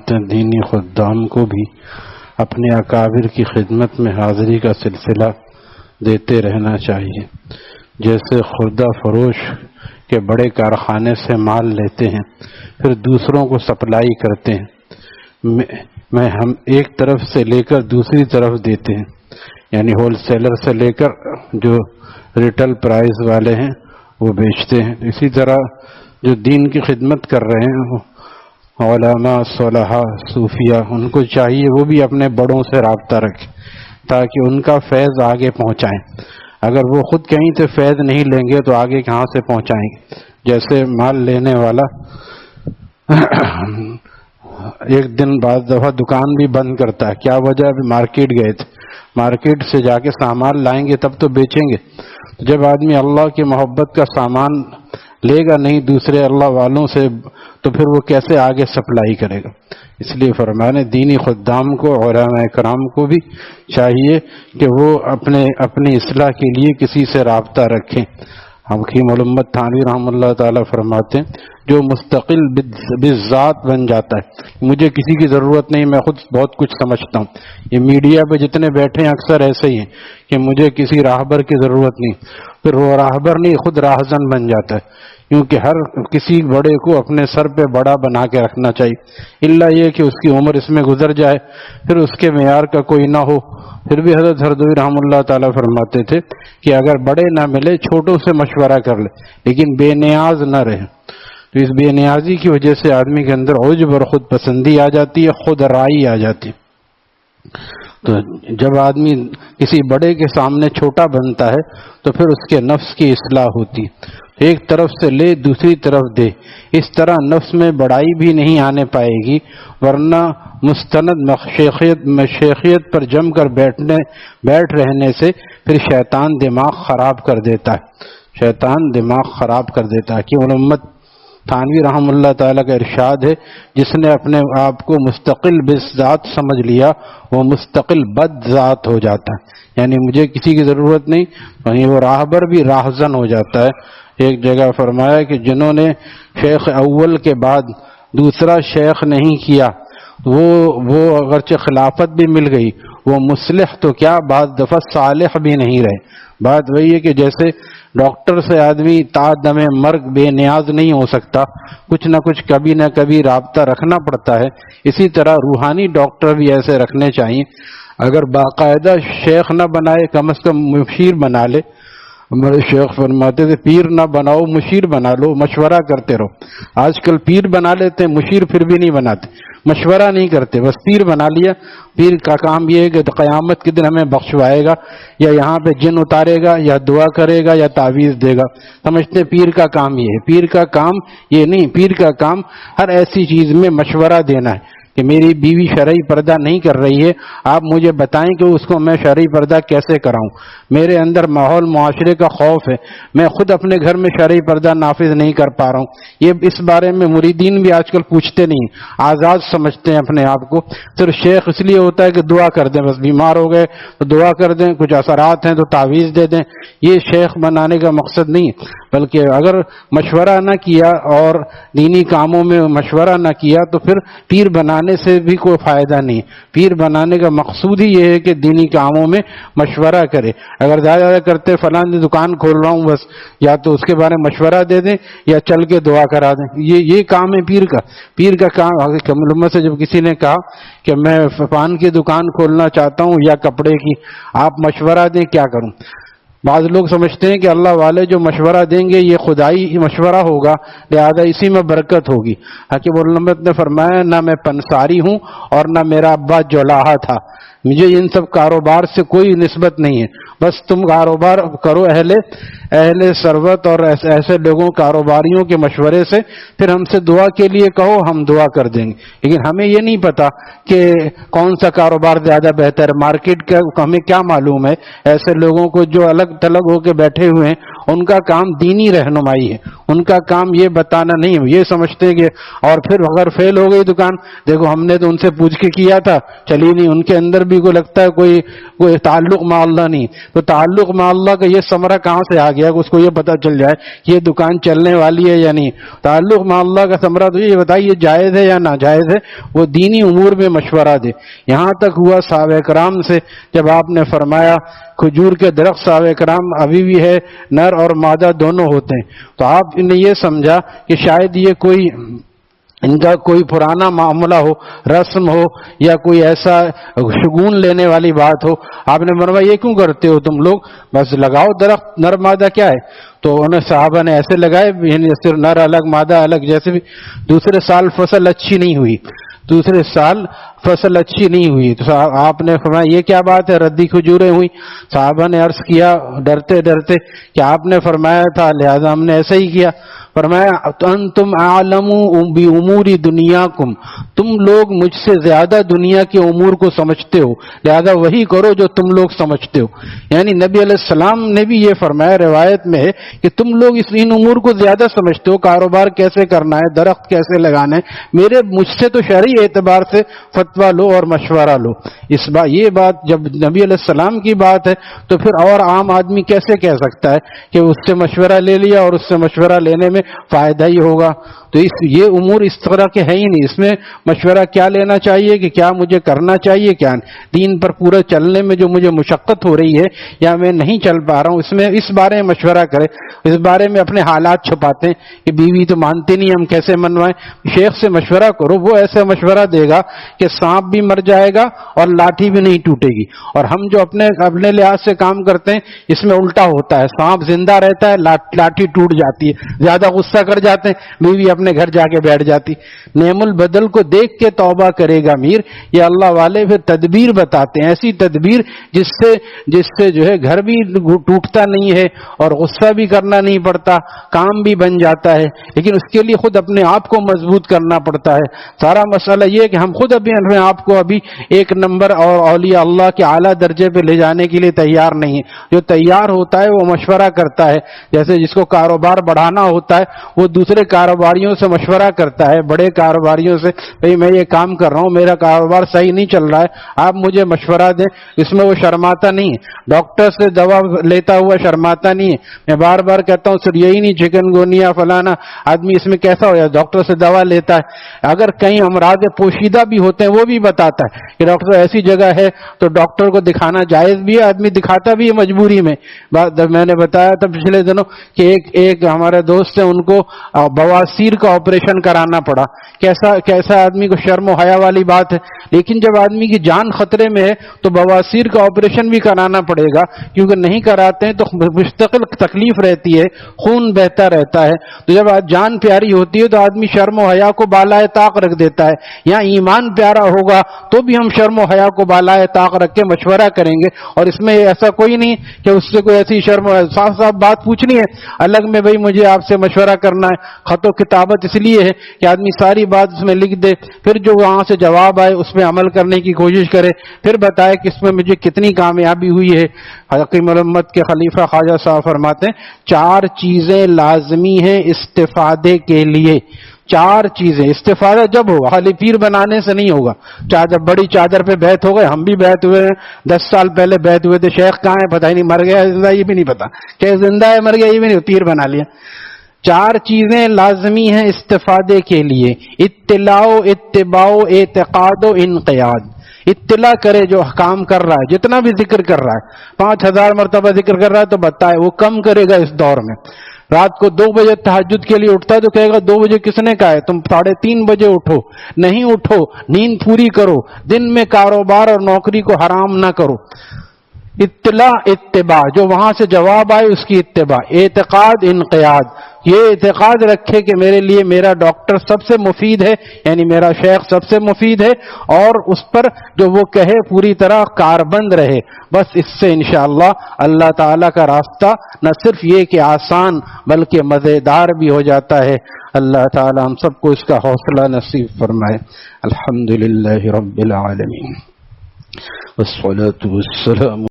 فرماتے ہیں دینی خدام کو بھی اپنے اکابر کی خدمت میں حاضری کا سلسلہ دیتے رہنا چاہیے. جیسے خوردہ فروش کے بڑے کارخانے سے مال لیتے ہیں پھر دوسروں کو سپلائی کرتے ہیں، ہم ایک طرف سے لے کر دوسری طرف دیتے ہیں، یعنی ہول سیلر سے لے کر جو ریٹیل پرائز والے ہیں وہ بیچتے ہیں. اسی طرح جو دین کی خدمت کر رہے ہیں علماء، صلحاء، صوفیاء، ان کو چاہیے وہ بھی اپنے بڑوں سے رابطہ رکھیں تاکہ ان کا فیض آگے پہنچائیں. اگر وہ خود کہیں سے فیض نہیں لیں گے تو آگے کہاں سے پہنچائیں گے؟ جیسے مال لینے والا ایک دن بعد دفعہ دکان بھی بند کرتا ہے، کیا وجہ؟ ابھی مارکیٹ گئے تھے، مارکیٹ سے جا کے سامان لائیں گے تب تو بیچیں گے. جب آدمی اللہ کی محبت کا سامان لے گا نہیں دوسرے اللہ والوں سے تو پھر وہ کیسے آگے سپلائی کرے گا؟ اس لیے فرمانے دینی خدام کو، علماء کرام کو بھی چاہیے کہ وہ اپنی اصلاح کے لیے کسی سے رابطہ رکھیں. حکیم الامت تھانوی رحمۃ اللہ تعالیٰ فرماتے ہیں جو مستقل بالذات بن جاتا ہے، مجھے کسی کی ضرورت نہیں، میں خود بہت کچھ سمجھتا ہوں. یہ میڈیا پہ جتنے بیٹھے ہیں اکثر ایسے ہی ہیں کہ مجھے کسی راہبر کی ضرورت نہیں، پھر وہ راہبر نہیں خود راہزن بن جاتا ہے. کیونکہ ہر کسی بڑے کو اپنے سر پہ بڑا بنا کے رکھنا چاہیے، الا یہ کہ اس کی عمر اس میں گزر جائے پھر اس کے معیار کا کوئی نہ ہو. پھر بھی حضرت ہردوی رحمۃ اللہ تعالیٰ فرماتے تھے کہ اگر بڑے نہ ملے چھوٹوں سے مشورہ کر لے لیکن بے نیاز نہ رہے. تو اس بے نیازی کی وجہ سے آدمی کے اندر عجب اور خود پسندی آ جاتی ہے، خود رائی آ جاتی ہے. تو جب آدمی کسی بڑے کے سامنے چھوٹا بنتا ہے تو پھر اس کے نفس کی اصلاح ہوتی ہے. ایک طرف سے لے دوسری طرف دے، اس طرح نفس میں بڑائی بھی نہیں آنے پائے گی، ورنہ مستند شیخیت پر جم کر بیٹھ رہنے سے پھر شیطان دماغ خراب کر دیتا ہے. کہ امت تھانوی رحم اللہ تعالیٰ کا ارشاد ہے جس نے اپنے آپ کو مستقل بذات سمجھ لیا وہ مستقل بد ذات ہو جاتا ہے، یعنی مجھے کسی کی ضرورت نہیں، وہیں وہ راہبر بھی راہزن ہو جاتا ہے. ایک جگہ فرمایا کہ جنہوں نے شیخ اول کے بعد دوسرا شیخ نہیں کیا وہ اگرچہ خلافت بھی مل گئی وہ مصلح تو کیا بعض دفعہ صالح بھی نہیں رہے. بات وہی ہے کہ جیسے ڈاکٹر سے آدمی تا دم مرگ بے نیاز نہیں ہو سکتا، کچھ نہ کچھ کبھی نہ کبھی رابطہ رکھنا پڑتا ہے، اسی طرح روحانی ڈاکٹر بھی ایسے رکھنے چاہیے. اگر باقاعدہ شیخ نہ بنائے کم از کم مشیر بنا لے. ہمارے شیخ فرماتے تھے پیر نہ بناؤ مشیر بنا لو، مشورہ کرتے رہو. آج کل پیر بنا لیتے ہیں مشیر پھر بھی نہیں بناتے، مشورہ نہیں کرتے، بس پیر بنا لیا. پیر کا کام یہ ہے کہ قیامت کے دن ہمیں بخشوائے گا یا یہاں پہ جن اتارے گا یا دعا کرے گا یا تعویذ دے گا. سمجھتے پیر کا کام یہ ہے، پیر کا کام یہ نہیں. پیر کا کام ہر ایسی چیز میں مشورہ دینا ہے کہ میری بیوی شرعی پردہ نہیں کر رہی ہے، آپ مجھے بتائیں کہ اس کو میں شرعی پردہ کیسے کراؤں. میرے اندر ماحول معاشرے کا خوف ہے، میں خود اپنے گھر میں شرعی پردہ نافذ نہیں کر پا رہا ہوں. یہ اس بارے میں مریدین بھی آج کل پوچھتے نہیں، آزاد سمجھتے ہیں اپنے آپ کو. صرف شیخ اس لیے ہوتا ہے کہ دعا کر دیں، بس بیمار ہو گئے تو دعا کر دیں، کچھ اثرات ہیں تو تعویذ دے دیں. یہ شیخ بنانے کا مقصد نہیں ہے، بلکہ اگر مشورہ نہ کیا اور دینی کاموں میں مشورہ نہ کیا تو پھر پیر بنانے سے بھی کوئی فائدہ نہیں. پیر بنانے کا مقصود ہی یہ ہے کہ دینی کاموں میں مشورہ کرے. اگر زیادہ کرتے فلاں دکان کھول رہا ہوں بس یا تو اس کے بارے میں مشورہ دے دیں یا چل کے دعا کرا دیں. یہ کام ہے پیر کا. پیر کا کام علماء سے جب کسی نے کہا کہ میں پان کی دکان کھولنا چاہتا ہوں یا کپڑے کی، آپ مشورہ دیں کیا کروں. بعض لوگ سمجھتے ہیں کہ اللہ والے جو مشورہ دیں گے یہ خدائی مشورہ ہوگا لہذا اسی میں برکت ہوگی. حکیم الامت نے فرمایا نہ میں پنساری ہوں اور نہ میرا ابا جولاہا تھا، مجھے ان سب کاروبار سے کوئی نسبت نہیں ہے. بس تم کاروبار کرو اہل ثروت اور ایسے لوگوں کاروباریوں کے مشورے سے، پھر ہم سے دعا کے لیے کہو ہم دعا کر دیں گے. لیکن ہمیں یہ نہیں پتا کہ کون سا کاروبار زیادہ بہتر ہے، مارکیٹ کا ہمیں کیا معلوم ہے. ایسے لوگوں کو جو الگ تلگ ہو کے بیٹھے ہوئے ہیں ان کا کام دینی رہنمائی ہے، ان کا کام یہ بتانا نہیں ہے، یہ سمجھتے ہیں کہ اور پھر اگر فیل ہو گئی دکان، دیکھو ہم نے تو ان سے پوچھ کے کیا تھا چلی نہیں، ان کے اندر بھی کوئی لگتا ہے کوئی تعلق مع اللہ نہیں. تو تعلق مع اللہ کا یہ ثمرہ کہاں سے آ گیا کہ اس کو یہ پتہ چل جائے کہ یہ دکان چلنے والی ہے یا نہیں. تعلق مع اللہ کا ثمرہ تو یہ بتائیے یہ جائز ہے یا ناجائز ہے، وہ دینی امور میں مشورہ دے. یہاں تک ہوا صحابہ کرام سے جب آپ نے فرمایا کھجور کے درخت صحابہ کرام ابھی بھی ہے، نر اور مادہ دونوں ہوتے ہیں، تو آپ نے یہ سمجھا کہ شاید یہ کوئی ان کا کوئی پرانا معاملہ ہو، رسم ہو، یا کوئی ایسا شگون لینے والی بات ہو. آپ نے فرمایا یہ کیوں کرتے ہو تم لوگ، بس لگاؤ درخت، نر مادہ کیا ہے. تو انہیں صحابہ نے ایسے لگائے، یعنی صرف نر الگ مادہ الگ. جیسے بھی دوسرے سال فصل اچھی نہیں ہوئی، تو آپ نے فرمایا یہ کیا بات ہے، ردی کھجوریں ہوئی. صحابہ نے عرض کیا ڈرتے ڈرتے کہ آپ نے فرمایا تھا لہذا ہم نے ایسا ہی کیا. فرمایا انتم اعلم بامور دنیاکم، تم لوگ مجھ سے زیادہ دنیا کے امور کو سمجھتے ہو، لہذا وہی کرو جو تم لوگ سمجھتے ہو. یعنی نبی علیہ السلام نے بھی یہ فرمایا روایت میں ہے کہ تم لوگ ان امور کو زیادہ سمجھتے ہو، کاروبار کیسے کرنا ہے، درخت کیسے لگانا ہے، مجھ سے تو شرعی اعتبار سے فتویٰ لو اور مشورہ لو. یہ بات جب نبی علیہ السلام کی بات ہے تو پھر اور عام آدمی کیسے کہہ سکتا ہے کہ اس سے مشورہ لے لیا اور اس سے مشورہ لینے میں فائدہ ہی ہوگا. تو یہ امور اس طرح کے ہیں ہی نہیں. اس میں مشورہ کیا لینا چاہیے کہ کیا مجھے کرنا چاہیے، کیا دین پر پورا چلنے میں جو مجھے مشقت ہو رہی ہے یا میں نہیں چل پا رہا ہوں، اس بارے میں مشورہ کرے. اس بارے میں اپنے حالات چھپاتے ہیں کہ بیوی تو مانتی نہیں، ہم کیسے منوائیں. شیخ سے مشورہ کرو، وہ ایسا مشورہ دے گا کہ سانپ بھی مر جائے گا اور لاٹھی بھی نہیں ٹوٹے گی. اور ہم جو اپنے لحاظ سے کام کرتے ہیں اس میں الٹا ہوتا ہے، سانپ زندہ رہتا ہے، لاٹھی ٹوٹ جاتی ہے. زیادہ غصہ کر جاتے ہیں، بیوی اپنے گھر جا کے بیٹھ جاتی. نعم البدل کو دیکھ کے توبہ کرے گا میر. یہ اللہ والے پھر تدبیر بتاتے ہیں، ایسی تدبیر جس سے جو ہے گھر بھی ٹوٹتا نہیں ہے اور غصہ بھی کرنا نہیں پڑتا، کام بھی بن جاتا ہے. لیکن اس کے لیے خود اپنے آپ کو مضبوط کرنا پڑتا ہے. سارا مسئلہ یہ ہے کہ ہم خود اپنے آپ کو ابھی ایک نمبر اور اولیاء اللہ کے اعلیٰ درجے پہ لے جانے کے لیے تیار نہیں ہے. جو تیار ہوتا ہے وہ مشورہ کرتا ہے. جیسے جس کو کاروبار بڑھانا ہوتا ہے وہ دوسرے کاروباریوں سے مشورہ کرتا ہے، بڑے کاروباریوں سے، بھئی میں یہ کام کر رہا ہوں، میرا کاروبار صحیح نہیں چل رہا ہے، آپ مجھے مشورہ دیں. اس میں وہ شرماتا نہیں ہے. ڈاکٹر سے دوا لیتا ہوا شرماتا نہیں ہے. میں بار بار کہتا ہوں صرف یہی نہیں چکن گونیا فلانا آدمی اس میں کیسا ہو جائے، ڈاکٹر سے دوا لیتا ہے. اگر کہیں امراض پوشیدہ بھی ہوتے ہیں وہ بھی بتاتا ہے کہ ڈاکٹر ایسی جگہ ہے تو ڈاکٹر کو دکھانا جائز بھی ہے، آدمی دکھاتا بھی ہے مجبوری میں. میں نے بتایا تھا پچھلے دنوں کہ ایک ہمارے دوست ہیں، ان کو بواسیر کا آپریشن کرانا پڑا. کیسا آدمی کو شرم و حیا والی بات ہے. لیکن جب آدمی کی جان خطرے میں ہے تو بواسیر کا آپریشن بھی کرانا پڑے گا، کیونکہ نہیں کراتے ہیں تو مستقل تکلیف رہتی ہے، خون بہتا رہتا ہے. تو جب جان پیاری ہوتی ہے تو آدمی شرم و حیا کو بالائے طاق رکھ دیتا ہے. یا ایمان پیارا ہوگا تو بھی ہم شرم و حیا کو بالائے طاق رکھ کے مشورہ کریں گے. اور اس میں ایسا کوئی نہیں کہ اس سے کوئی ایسی شرم صاف بات پوچھنی ہے الگ میں، بھئی مجھے آپ سے مشورہ کرنا ہے. خط و کتابت اس لیے ہے کہ آدمی ساری بات اس میں لکھ دے، پھر جو وہاں سے جواب آئے اس میں عمل کرنے کی کوشش کرے، پھر بتائے کہ اس میں مجھے کتنی کامیابی ہوئی ہے. حکیم الامت کے خلیفہ خواجہ صاحب فرماتے ہیں 4 چیزیں لازمی ہیں استفادے کے لیے. 4 چیزیں استفادہ جب ہوگا، خالی پیر بنانے سے نہیں ہوگا. چادر بڑی چادر پہ بیت ہو گئے، ہم بھی بیت ہوئے ہیں، 10 سال پہلے بیت ہوئے تھے. شیخ کہاں ہے پتہ ہی نہیں، مر گیا زندہ یہ بھی نہیں پتا، کہ زندہ ہے مر گیا یہ بھی نہیں، پیر بنا لیا. 4 چیزیں لازمی ہیں استفادے کے لیے. اطلاع، اتباع، اعتقاد و انقیاد. اطلاع کرے جو کام کر رہا ہے، جتنا بھی ذکر کر رہا ہے، 5000 مرتبہ ذکر کر رہا ہے تو بتائے وہ کم کرے گا. اس دور میں رات کو 2 بجے تہجد کے لیے اٹھتا ہے تو کہے گا 2 بجے کس نے کہا ہے، تم 3:30 بجے اٹھو. نہیں اٹھو، نیند پوری کرو، دن میں کاروبار اور نوکری کو حرام نہ کرو. اطلاع، اتباع، جو وہاں سے جواب آئے اس کی اتباع. اعتقاد، انقیاد، یہ اعتقاد رکھے کہ میرے لیے میرا ڈاکٹر سب سے مفید ہے، یعنی میرا شیخ سب سے مفید ہے، اور اس پر جو وہ کہے پوری طرح کاربند رہے. بس اس سے انشاءاللہ اللہ تعالیٰ کا راستہ نہ صرف یہ کہ آسان بلکہ مزیدار بھی ہو جاتا ہے. اللہ تعالیٰ ہم سب کو اس کا حوصلہ نصیب فرمائے. الحمدللہ رب العالمین والصلاة والسلام